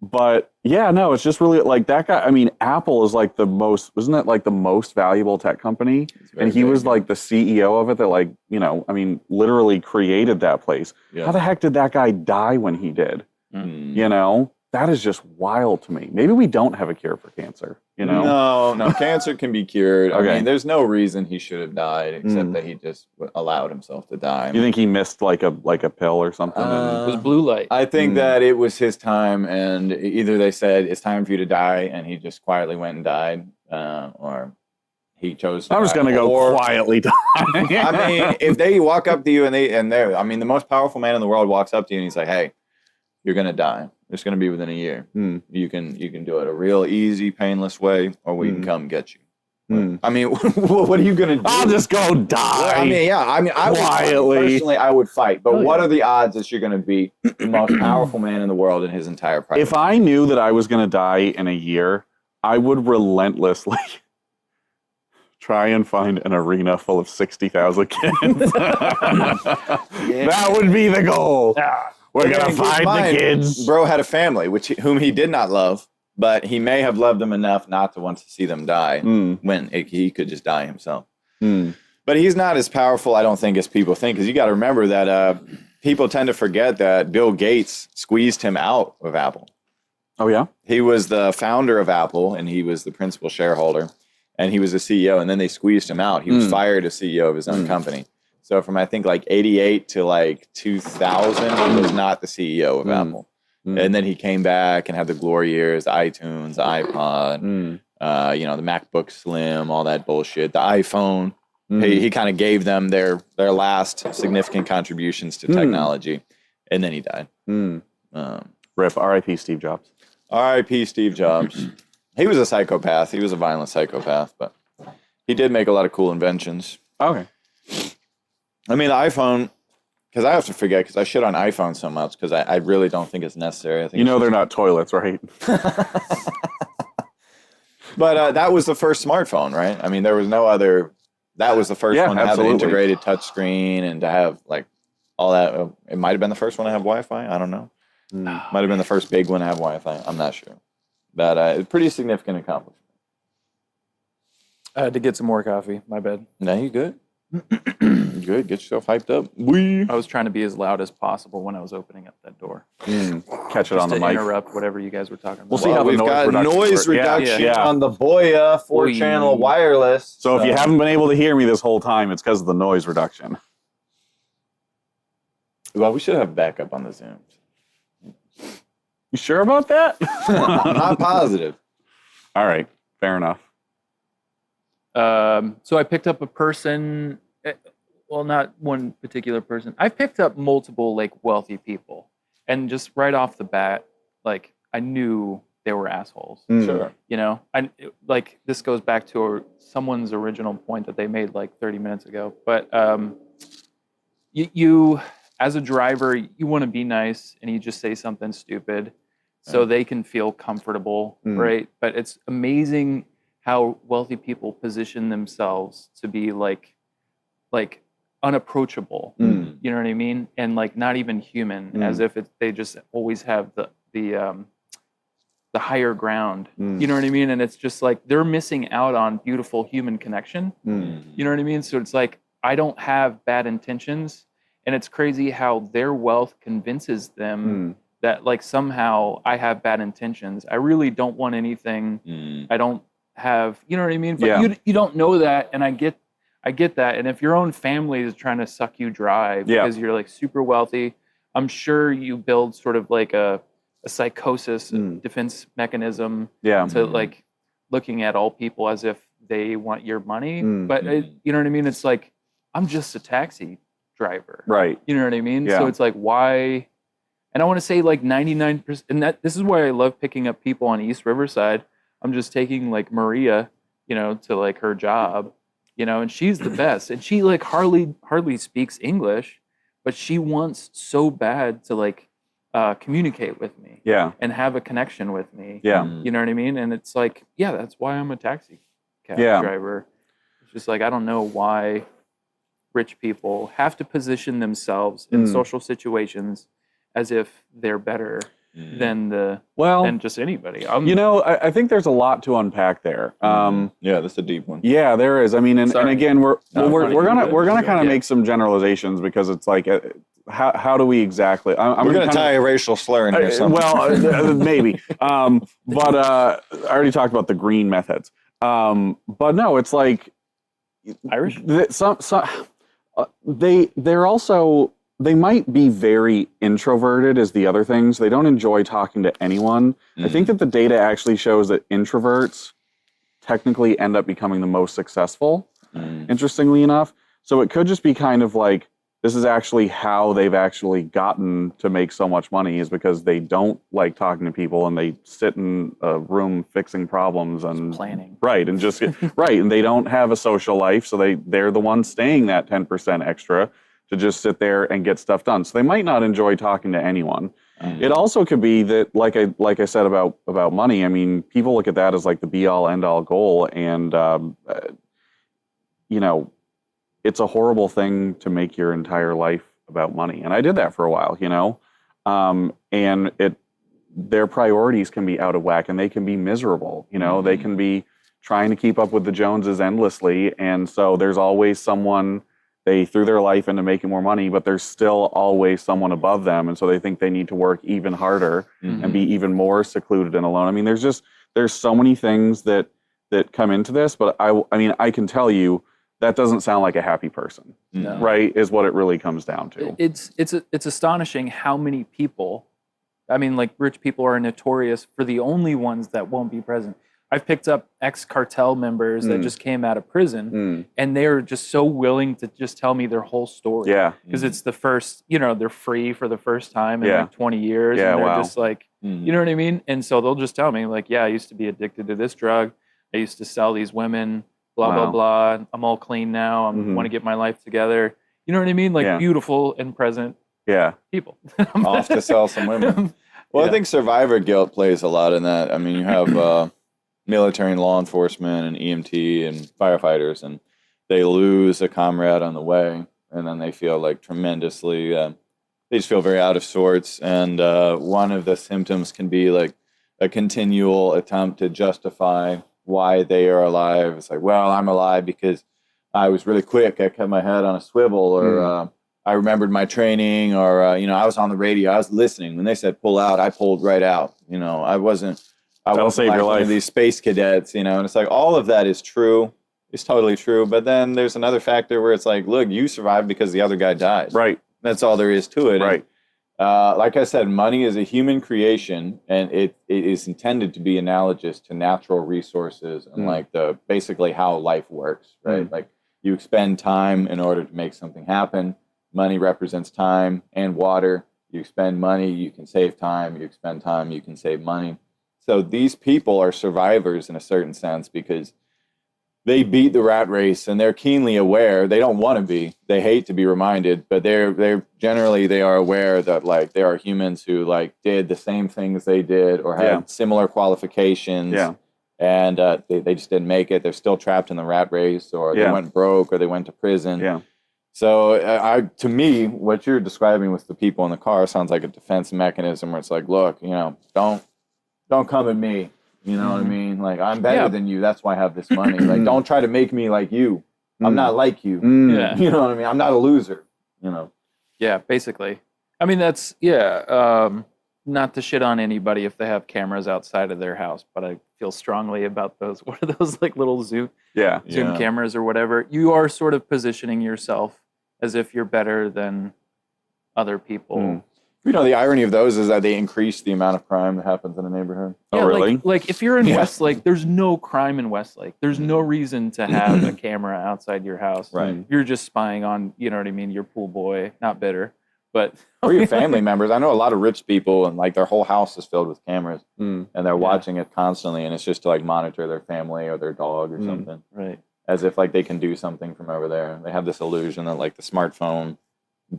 But yeah, no, it's just really like that guy. I mean, Apple is like the most, isn't it like the most valuable tech company? And he was like the CEO of it that, like, you know, I mean, literally created that place. Yeah. How the heck did that guy die when he did? Mm. You know, that is just wild to me. Maybe we don't have a cure for cancer, you know? No, cancer can be cured. I Okay. mean, there's no reason he should have died except that he just allowed himself to die. You think he missed like a pill or something? It was blue light. I think that it was his time, and either they said it's time for you to die, and he just quietly went and died, or he chose. I'm just die. gonna go Or- quietly die. I mean, if they walk up to you and they're, I mean, the most powerful man in the world walks up to you and he's like, "Hey, you're gonna die. It's gonna be within a year. You can do it a real easy, painless way, or we can come get you." I mean, what are you gonna do? I'll just go die. Well, I mean, yeah. I mean, I would Quietly. fight. Personally, I would fight. But Oh, what yeah. are the odds that you're going to beat the most powerful man in the world in his entire private? If I knew that I was going to die in a year, I would relentlessly try and find an arena full of 60,000 kids. That would be the goal. We're going to find the kids. Bro had a family, whom he did not love, but he may have loved them enough not to want to see them die when he could just die himself. But he's not as powerful, I don't think, as people think, because you got to remember that people tend to forget that Bill Gates squeezed him out of Apple. Oh, yeah? He was the founder of Apple, and he was the principal shareholder, and he was the CEO, and then they squeezed him out. He was fired as CEO of his own company. So from, I think, like 88 to like 2000, he was not the CEO of Apple. And then he came back and had the glory years, iTunes, iPod, you know, the MacBook Slim, all that bullshit, the iPhone. He kind of gave them their last significant contributions to technology, and then he died. RIP, R.I.P. Steve Jobs. R.I.P. Steve Jobs. He was a psychopath. He was a violent psychopath, but he did make a lot of cool inventions. Okay. I mean, the iPhone, because I have to forget, because I shit on iPhone so much, because I really don't think it's necessary. I think They're not toilets, right? But that was the first smartphone, right? I mean, there was no other. That was the first one to have an integrated touchscreen and to have like all that. It might have been the first one to have Wi-Fi. I don't know. Might have been the first big one to have Wi-Fi. I'm not sure. But a pretty significant accomplishment. I had to get some more coffee. My bad. Now you good? Good. Get yourself hyped up. I was trying to be as loud as possible when I was opening up that door. Catch it on the to mic. interrupt whatever you guys were talking about. We'll see how the we've got noise reduction on the Boya 4-channel wireless. So if you haven't been able to hear me this whole time, it's because of the noise reduction. Well, we should have backup on the Zooms. You sure about that? I'm not positive. All right, fair enough. So I picked up a person. Well, not one particular person. I picked up multiple like wealthy people, and just right off the bat, like I knew they were assholes. Sure. You know, like this goes back to someone's original point that they made like 30 minutes ago. But you as a driver, you want to be nice, and you just say something stupid, so they can feel comfortable, right? But it's amazing how wealthy people position themselves to be like unapproachable. You know what I mean? And like not even human, as if they just always have the higher ground. You know what I mean? And it's just like they're missing out on beautiful human connection. You know what I mean? So it's like I don't have bad intentions, and it's crazy how their wealth convinces them that like somehow I have bad intentions. I really don't want anything. I don't have, you know what I mean? But you don't know that, and I get that. And if your own family is trying to suck you dry because you're like super wealthy, I'm sure you build sort of like a psychosis defense mechanism to like looking at all people as if they want your money. But you know what I mean? It's like, I'm just a taxi driver. Right. You know what I mean? Yeah. So it's like, why? And I want to say like 99%, and this is why I love picking up people on East Riverside. I'm just taking like Maria, you know, to like her job, you know, and she's the best. And she like hardly speaks English, but she wants so bad to like communicate with me and have a connection with me. Yeah. You know what I mean? And it's like, yeah, that's why I'm a taxi cab driver. It's just like, I don't know why rich people have to position themselves in social situations as if they're better than than just anybody. You know, I think there's a lot to unpack there. Yeah, that's a deep one. Yeah, there is. I mean, and again, we're gonna kind of make some generalizations because it's like, how do we exactly? We're gonna tie a racial slur in here. Well, maybe. But I already talked about the green methods. But no, it's like Irish. They're also. They might be very introverted as the other things. They don't enjoy talking to anyone. I think that the data actually shows that introverts technically end up becoming the most successful, interestingly enough. So it could just be kind of like, this is actually how they've actually gotten to make so much money, is because they don't like talking to people and they sit in a room fixing problems and planning. Right. And just right. And they don't have a social life. So they're the ones staying that 10% extra to just sit there and get stuff done. So they might not enjoy talking to anyone. It also could be that, like I said about money, I mean, people look at that as like the be-all, end-all goal. And, you know, it's a horrible thing to make your entire life about money. And I did that for a while, you know, and their priorities can be out of whack and they can be miserable. You know, they can be trying to keep up with the Joneses endlessly. And so there's always someone. They threw their life into making more money, but there's still always someone above them. And so they think they need to work even harder and be even more secluded and alone. I mean, there's so many things that come into this, but I mean, I can tell you that doesn't sound like a happy person, right? Is what it really comes down to. It's astonishing how many people, I mean, like rich people are notorious for the only ones that won't be present. I've picked up ex-cartel members that just came out of prison, and they're just so willing to just tell me their whole story. Yeah. Because it's the first, they're free for the first time in like 20 years. Yeah, and they're wow. just like, you know what I mean? And so they'll just tell me like, yeah, I used to be addicted to this drug. I used to sell these women, blah, blah, blah. I'm all clean now. I want to get my life together. You know what I mean? Like beautiful and present people. Off to sell some women. Well, I think survivor guilt plays a lot in that. I mean, you have military and law enforcement and EMT and firefighters, and they lose a comrade on the way, and then they feel like tremendously, they just feel very out of sorts. And one of the symptoms can be like a continual attempt to justify why they are alive. It's like, well, I'm alive because I was really quick. I kept my head on a swivel, or I remembered my training, or I was on the radio. I was listening when they said pull out. I pulled right out. I wasn't save like your one life. of these space cadets. And it's like all of that is true. It's totally true. But then there's another factor where it's like, look, you survived because the other guy died. Right. That's all there is to it. Right. And, like I said, money is a human creation, and it is intended to be analogous to natural resources and like basically how life works. Right. Like you expend time in order to make something happen. Money represents time and water. You expend money, you can save time. You expend time, you can save money. So these people are survivors in a certain sense because they beat the rat race, and they're keenly aware. They don't want to be. They hate to be reminded, but they're generally they are aware that like there are humans who like did the same things they did or had similar qualifications. Yeah. And they just didn't make it. They're still trapped in the rat race, or they went broke, or they went to prison. Yeah. So to me, what you're describing with the people in the car sounds like a defense mechanism where it's like, look, don't come at me. You know what I mean? Like, I'm better than you. That's why I have this money. Like, don't try to make me like you. I'm not like you. Yeah. You know what I mean? I'm not a loser. Yeah, basically. I mean, that's, not to shit on anybody if they have cameras outside of their house, but I feel strongly about those. What are those like little zoom cameras or whatever? You are sort of positioning yourself as if you're better than other people. The irony of those is that they increase the amount of crime that happens in a neighborhood. Yeah, oh, really? Like if you're in Westlake, there's no crime in Westlake. There's no reason to have a camera outside your house. Right. You're just spying on, you know what I mean, your pool boy. Not bitter, but... or your family members. I know a lot of rich people, and like their whole house is filled with cameras, and they're watching it constantly, and it's just to like monitor their family or their dog or something. Right. As if like they can do something from over there. They have this illusion that like the smartphone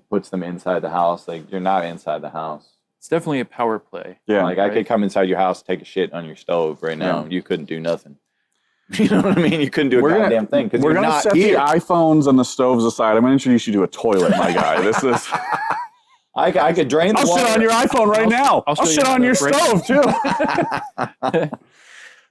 puts them inside the house. Like, you're not inside the house. It's definitely a power play. Yeah. Like, I could come inside your house, take a shit on your stove right now. You couldn't do nothing. You know what I mean? You couldn't do a goddamn thing because we're you're gonna not set here. the iPhones and the stoves aside. I'm going to introduce you to a toilet, my guy. This is... I could drain the I'll water. sit on your iPhone right now. I'll sit on your stove, too.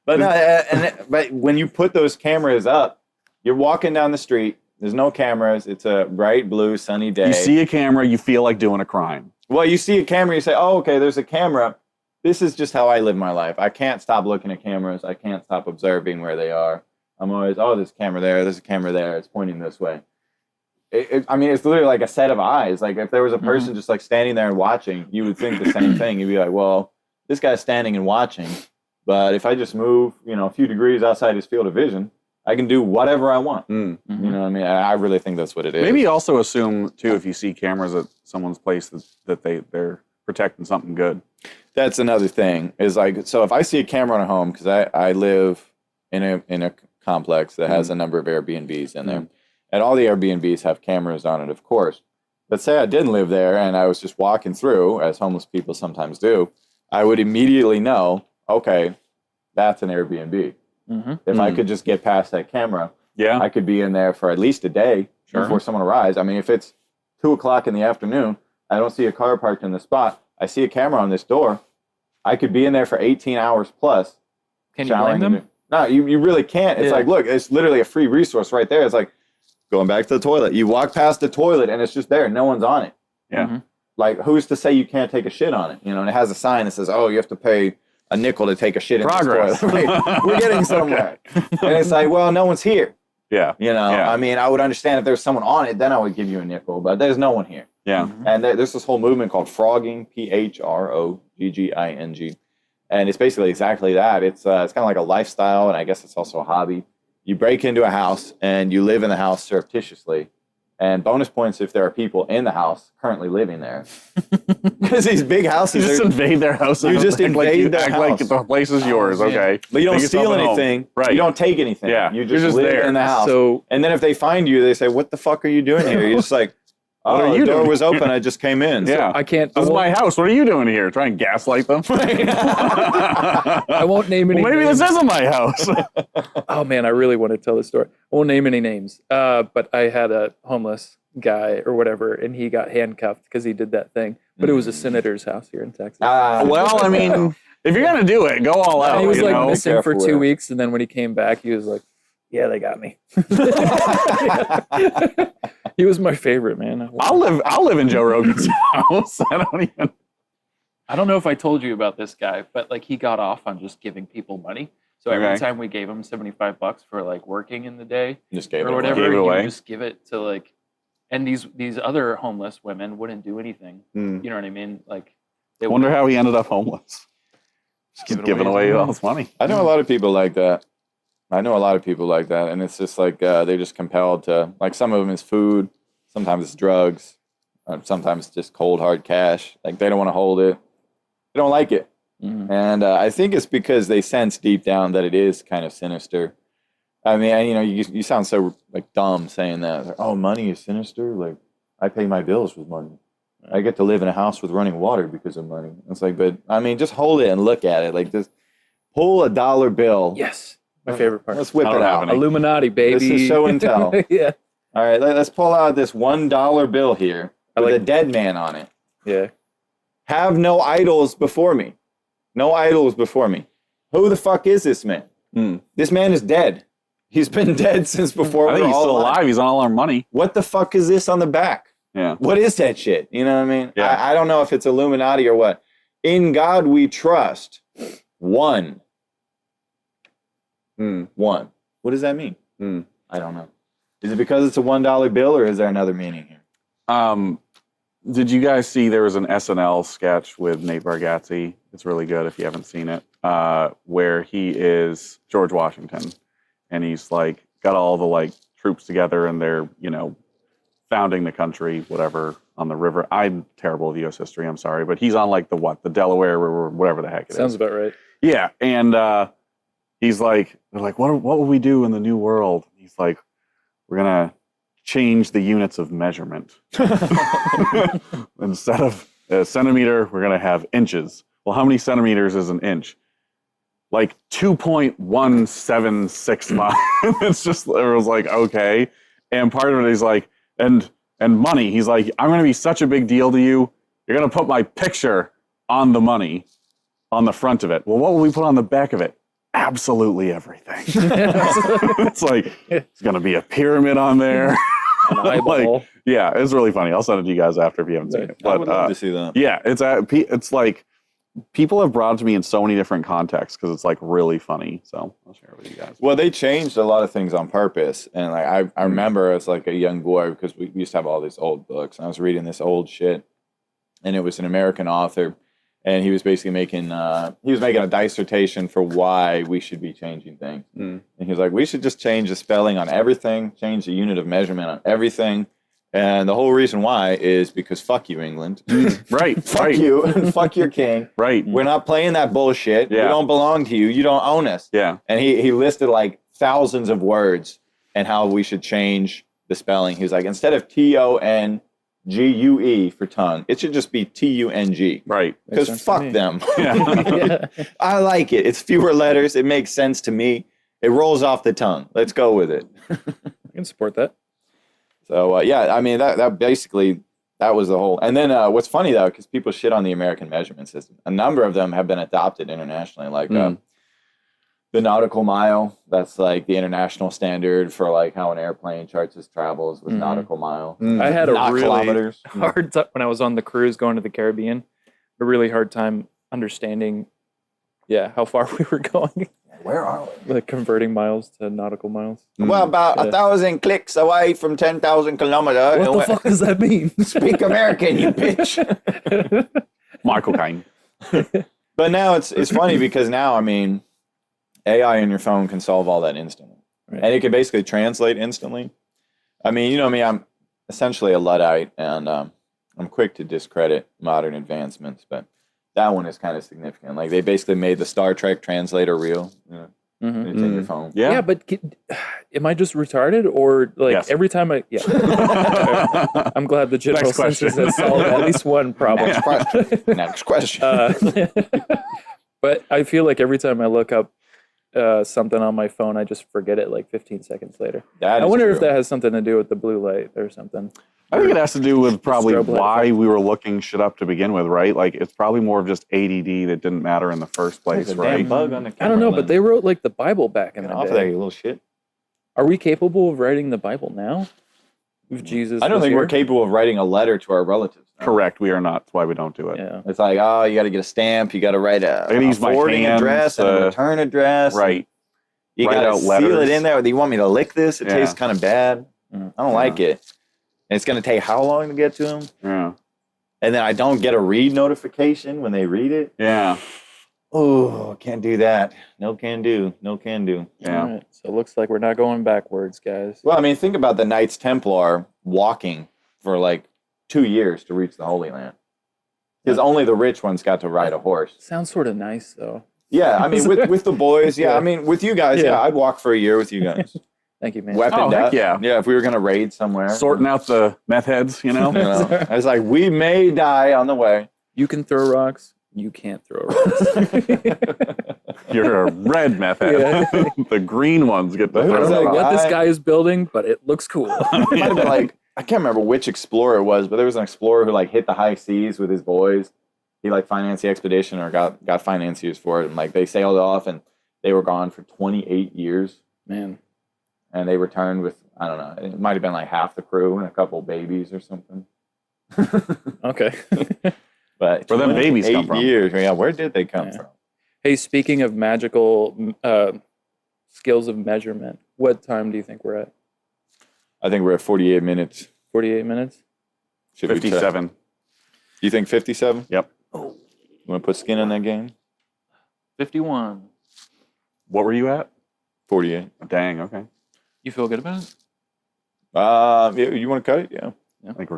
But no, but when you put those cameras up, you're walking down the street. There's no cameras. It's a bright blue sunny day. You see a camera, you feel like doing a crime. Well, you see a camera, you say, oh, okay, there's a camera. This is just how I live my life. I can't stop looking at cameras. I can't stop observing where they are. I'm always, oh, there's a camera there. There's a camera there. It's pointing this way. I mean, it's literally like a set of eyes. Like if there was a person just like standing there and watching, you would think the same thing. You'd be like, well, this guy's standing and watching. But if I just move, a few degrees outside his field of vision, I can do whatever I want. You know what I mean? I really think that's what it is. Maybe also assume, too, if you see cameras at someone's place, that they're protecting something good. That's another thing. Is like, so if I see a camera on a home, because I live in a complex that has a number of Airbnbs in there, and all the Airbnbs have cameras on it, of course. But say I didn't live there and I was just walking through, as homeless people sometimes do, I would immediately know, okay, that's an Airbnb. If I could just get past that camera, I could be in there for at least a day before someone arrives. I mean, if it's 2:00 in the afternoon, I don't see a car parked in the spot, I see a camera on this door, I could be in there for 18 hours plus. Can you blame them? No, you really can't. It's like, look, it's literally a free resource right there. It's like going back to the toilet. You walk past the toilet and it's just there. No one's on it. Yeah. Like, who's to say you can't take a shit on it? And it has a sign that says, oh, you have to pay a nickel to take a shit in Progress. this toilet. Right? We're getting somewhere. And it's like, well, no one's here. Yeah. I mean, I would understand if there's someone on it, then I would give you a nickel, but there's no one here. Yeah. And there's this whole movement called frogging, PHROGGING. And it's basically exactly that. It's kind of like a lifestyle, and I guess it's also a hobby. You break into a house, and you live in the house surreptitiously. And bonus points if there are people in the house currently living there. Because these big houses... You just invade their house. You just invade their house. Like the place is yours, okay. But you don't steal anything. Right. You don't take anything. Yeah. You just live there in the house. So, And then if they find you, they say, what the fuck are you doing here? You're just like, What are the you door doing? was open. I just came in. Yeah. I can't. This is my house. What are you doing here? Try and gaslight them? I won't name any Well, maybe names. this isn't my house. Oh man, I really want to tell this story. I won't name any names. But I had a homeless guy or whatever, and he got handcuffed because he did that thing. But it was a senator's house here in Texas. Well, I mean, if you're going to do it, go all out. And he was you like know? missing for Careful 2 with it. weeks, and then when he came back, he was like, "Yeah, they got me." He was my favorite, man. I'll live in Joe Rogan's house. I don't know if I told you about this guy, but like he got off on just giving people money. So every Okay. time we gave him $75 for like working in the day Just gave or it away. whatever, Gave it he away. would just give it to like, and these other homeless women wouldn't do anything. Hmm. You know what I mean? Like, I they wonder how he ended up homeless. Just giving away all his money. I know a lot of people like that. And it's just like they're just compelled to, like some of them is food, sometimes it's drugs, sometimes it's just cold hard cash. Like they don't want to hold it. They don't like it. Mhm. And I think it's because they sense deep down that it is kind of sinister. I mean, you sound so like dumb saying that. Like, oh, money is sinister. Like I pay my bills with money. I get to live in a house with running water because of money. It's like, but I mean, just hold it and look at it. Like just pull a dollar bill. Yes, my favorite part. Let's whip I it don't have out. any. Illuminati, baby. This is show and tell. Yeah, All right, let's pull out this $1 bill here I with like- a dead man on it. yeah. Have no idols before me. No idols before me. Who the fuck is this man? Hmm. This man is dead. He's been dead since before I we think were he's all still alive. alive. He's on all our money. What the fuck is this on the back? Yeah. What is that shit? You know what I mean? Yeah. I don't know if it's Illuminati or what. In God we trust. One. One. What does that mean? I don't know. Is it because it's a $1 bill or is there another meaning here? Did you guys see there was an SNL sketch with Nate Bargatze? It's really good if you haven't seen it, where he is George Washington, and he's like got all the like troops together, and they're founding the country, whatever, on the river. I'm terrible with U.S. history. I'm sorry, but he's on like the Delaware River, whatever the heck it is. Sounds about right. Yeah, and he's like, they're like, what will we do in the new world? He's like, we're gonna change the units of measurement. Instead of a centimeter, we're gonna have inches. Well, how many centimeters is an inch? Like 2.176. It's just, it was like, okay. And part of it is like, and money. He's like, I'm gonna be such a big deal to you. You're gonna put my picture on the money, on the front of it. Well, what will we put on the back of it? Absolutely everything. It's like, it's going to be a pyramid on there. An eyeball. Like, yeah, it's really funny. I'll send it to you guys after if you haven't seen it. I But would love to see that. yeah, it's like, people have brought it to me in so many different contexts because it's like really funny. So I'll share it with you guys. Well, they changed a lot of things on purpose. And like I remember as like a young boy, because we used to have all these old books, and I was reading this old shit, and it was an American author. And he was basically making a dissertation for why we should be changing things. And he was like, we should just change the spelling on everything, change the unit of measurement on everything. And the whole reason why is because fuck you, England. Right. Fuck you and fuck your king. Right. We're not playing that bullshit. Yeah. We don't belong to you. You don't own us. Yeah. And he listed like thousands of words and how we should change the spelling. He was like, instead of TONGUE for tongue, it should just be TUNG. Right. Because Makes sense to fuck me. them. Yeah. I like it. It's fewer letters. It makes sense to me. It rolls off the tongue. Let's go with it. I can support that. So yeah, I mean that basically that was the whole. And then what's funny though, because people shit on the American measurement system. A number of them have been adopted internationally, like the nautical mile. That's like the international standard for like how an airplane charts its travels with nautical mile. I had a Not really kilometers. hard time when I was on the cruise going to the Caribbean. A really hard time understanding, how far we were going. Where are we? Like converting miles to nautical miles. Well, about 1,000 clicks away from 10,000 kilometers. What the fuck does that mean? Speak American, you bitch. Michael Caine. But now it's funny because now, I mean, AI in your phone can solve all that instantly. Right. And it can basically translate instantly. I mean, you know me, I'm essentially a Luddite, and I'm quick to discredit modern advancements, but that one is kind of significant. Like, they basically made the Star Trek translator real. You know, it's in your phone. Yeah, but am I just retarded, or like Yes. every time I? Yeah, I'm glad the general Next question. census has solved at least one problem. Next question. But I feel like every time I look up something on my phone, I just forget it like 15 seconds later. That I is wonder true. if that has something to do with the blue light or something. I think it has to do with probably strobe light why effect. we were looking shit up to begin with, right? Like, it's probably more of just ADD that didn't matter in the first place, There's a right? damn bug on the camera. I don't know, but lens. they wrote like the Bible back in Get the off day. there, you little shit. Are we capable of writing the Bible now? If Jesus, I don't was think here? we're capable of writing a letter to our relatives. No. Correct. We are not. That's why we don't do it. Yeah. It's like, oh, you got to get a stamp. You got to write a gotta use my forwarding hands, address and a return address. Right. You Write got to out seal letters. it in there. Do you want me to lick this? It Yeah. tastes kind of bad. I don't like it. And it's going to take how long to get to them? Yeah. And then I don't get a read notification when they read it. Yeah. Oh, can't do that. No can do. No can do. Yeah. All right. So it looks like we're not going backwards, guys. Well, I mean, think about the Knights Templar walking for like 2 years to reach the Holy Land. Because only the rich ones got to ride a horse. Sounds sort of nice, though. Yeah, I mean, with the boys, yeah. Yeah. I mean, with you guys, Yeah. yeah, I'd walk for a year with you guys. Thank you, man. Weaponed heck up. yeah. Yeah, if we were going to raid somewhere. Sorting out the meth heads, you know? You know, I was like, we may die on the way. You can throw rocks. You can't throw rocks. You're a red meth head. Yeah. The green ones get the Who I don't was know that what this guy? guy is building, but it looks cool. It might have been like, I can't remember which explorer it was, but there was an explorer who like hit the high seas with his boys. He like financed the expedition or got financiers for it. And like they sailed off and they were gone for 28 years. Man, And they returned with, I don't know, it might have been like half the crew and a couple babies or something. okay. But Where them babies come 28 from? years, yeah, where did they come Yeah. from? Hey, speaking of magical skills of measurement, what time do you think we're at? I think we're at 48 minutes. 48 minutes? Should we check? 57. You think 57? Yep. You want to put skin in that game? 51. What were you at? 48. Dang, okay. You feel good about it? You want to cut it? Yeah. I think we're